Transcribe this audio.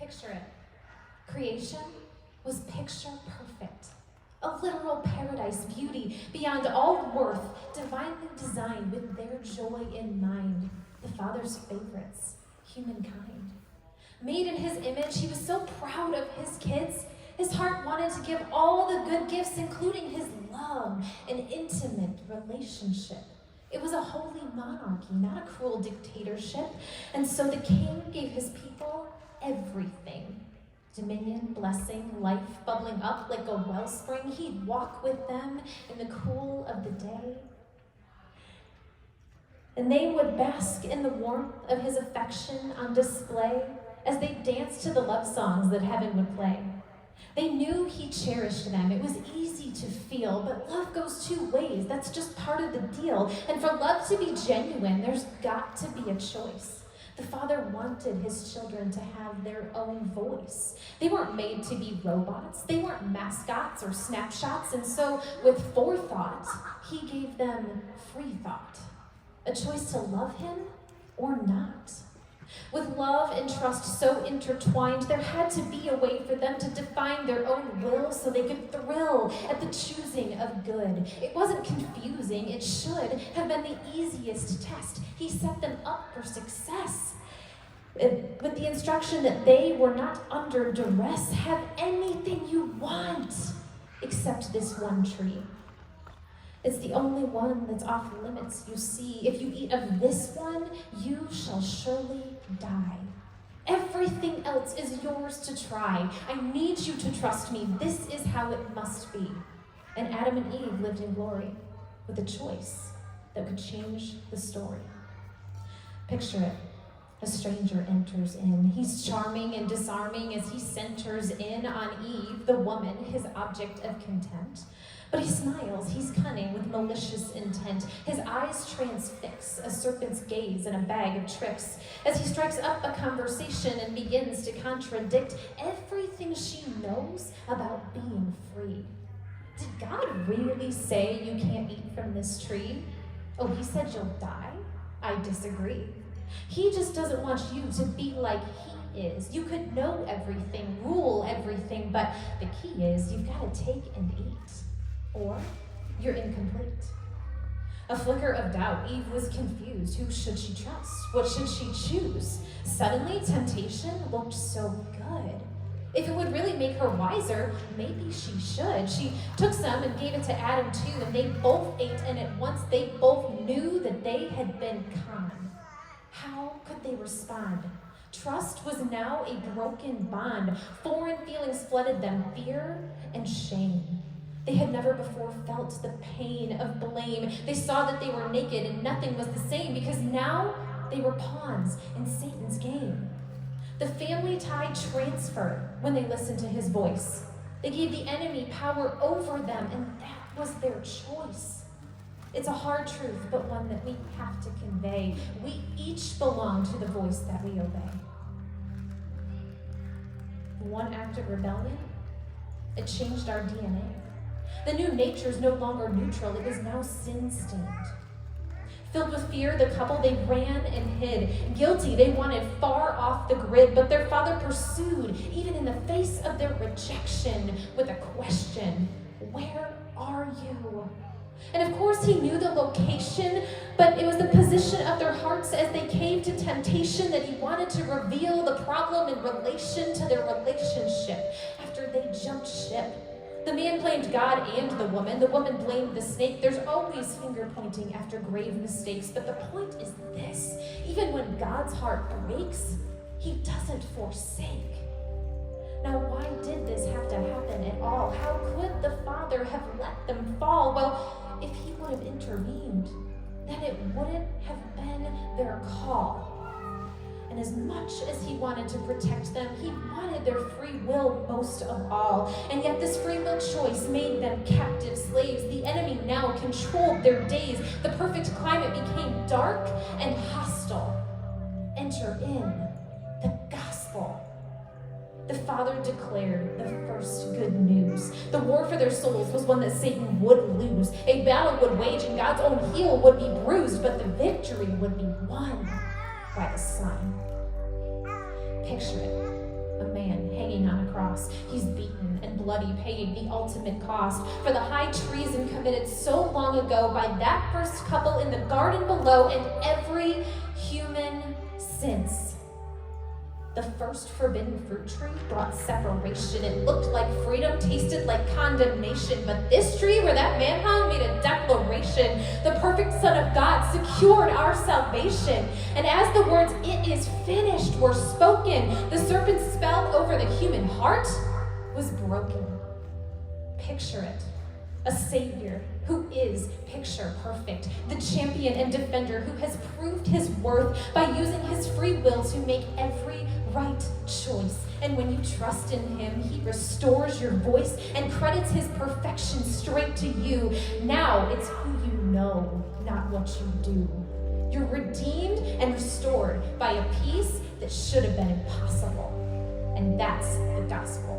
Picture it. Creation was picture perfect. A literal paradise, beauty beyond all worth, divinely designed with their joy in mind. The Father's favorites, humankind. Made in his image, he was so proud of his kids. His heart wanted to give all the good gifts, including his love, an intimate relationship. It was a holy monarchy, not a cruel dictatorship. And so the king gave his people everything. Dominion, blessing, life bubbling up like a wellspring. He'd walk with them in the cool of the day. And they would bask in the warmth of his affection on display as they danced to the love songs that heaven would play. They knew he cherished them. It was easy to feel, but love goes two ways. That's just part of the deal. And for love to be genuine, there's got to be a choice. The Father wanted his children to have their own voice. They weren't made to be robots. They weren't mascots or snapshots. And so with forethought, he gave them free thought. A choice to love him or not. With love and trust so intertwined, there had to be a way for them to define their own will so they could thrill at the choosing of good. It wasn't confusing. It should have been the easiest test. He set them up for success with the instruction that they were not under duress. Have anything you want except this one tree. It's the only one that's off limits, you see. If you eat of this one, you shall surely die. Everything else is yours to try. I need you to trust me. This is how it must be. And Adam and Eve lived in glory with a choice that could change the story. Picture it. A stranger enters in. He's charming and disarming as he centers in on Eve, the woman, his object of contempt. But he smiles, he's cunning with malicious intent. His eyes transfix a serpent's gaze in a bag of tricks as he strikes up a conversation and begins to contradict everything she knows about being free. Did God really say you can't eat from this tree? Oh, he said you'll die? I disagree. He just doesn't want you to be like he is. You could know everything, rule everything, but the key is you've got to take and eat. Or you're incomplete. A flicker of doubt, Eve was confused. Who should she trust? What should she choose? Suddenly, temptation looked so good. If it would really make her wiser, maybe she should. She took some and gave it to Adam too, and they both ate, and at once they both knew that they had been conned. How could they respond? Trust was now a broken bond. Foreign feelings flooded them, fear and shame. They had never before felt the pain of blame. They saw that they were naked and nothing was the same because now they were pawns in Satan's game. The family tie transferred when they listened to his voice. They gave the enemy power over them, and that was their choice. It's a hard truth, but one that we have to convey. We each belong to the voice that we obey. One act of rebellion, it changed our DNA. The new nature is no longer neutral, it is now sin-stained. Filled with fear, the couple, they ran and hid. Guilty, they wanted far off the grid, but their father pursued, even in the face of their rejection, with a question: where are you? And of course he knew the location, but it was the position of their hearts as they caved to temptation that he wanted to reveal the problem in relation to their relationship. After they jumped ship, the man blamed God and the woman blamed the snake. There's always finger pointing after grave mistakes, but the point is this: even when God's heart breaks, he doesn't forsake. Now, why did this have to happen at all? How could the Father have let them fall? Well, if he would have intervened, then it wouldn't have been their call. And as much as he wanted to protect them, he wanted their free will most of all. And yet this free will choice made them captive slaves. The enemy now controlled their days. The perfect climate became dark and hostile. Enter in the gospel. The Father declared the first good news. The war for their souls was one that Satan would lose. A battle would wage and God's own heel would be bruised, but the victory would be won by the Son. Picture it. A man cross. He's beaten and bloody, paying the ultimate cost for the high treason committed so long ago by that first couple in the garden below and every human since. The first forbidden fruit tree brought separation. It looked like freedom, tasted like condemnation. But this tree where that man hung made a declaration. The perfect Son of God secured our salvation. And as the words, "It is finished," were spoken, the serpent's spell over the human heart was broken. Picture it. A Savior who is picture perfect, the champion and defender who has proved his worth by using his free will to make every right choice. And when you trust in him, he restores your voice and credits his perfection straight to you. Now it's who you know, not what you do. You're redeemed and restored by a peace that should have been impossible. And that's the gospel.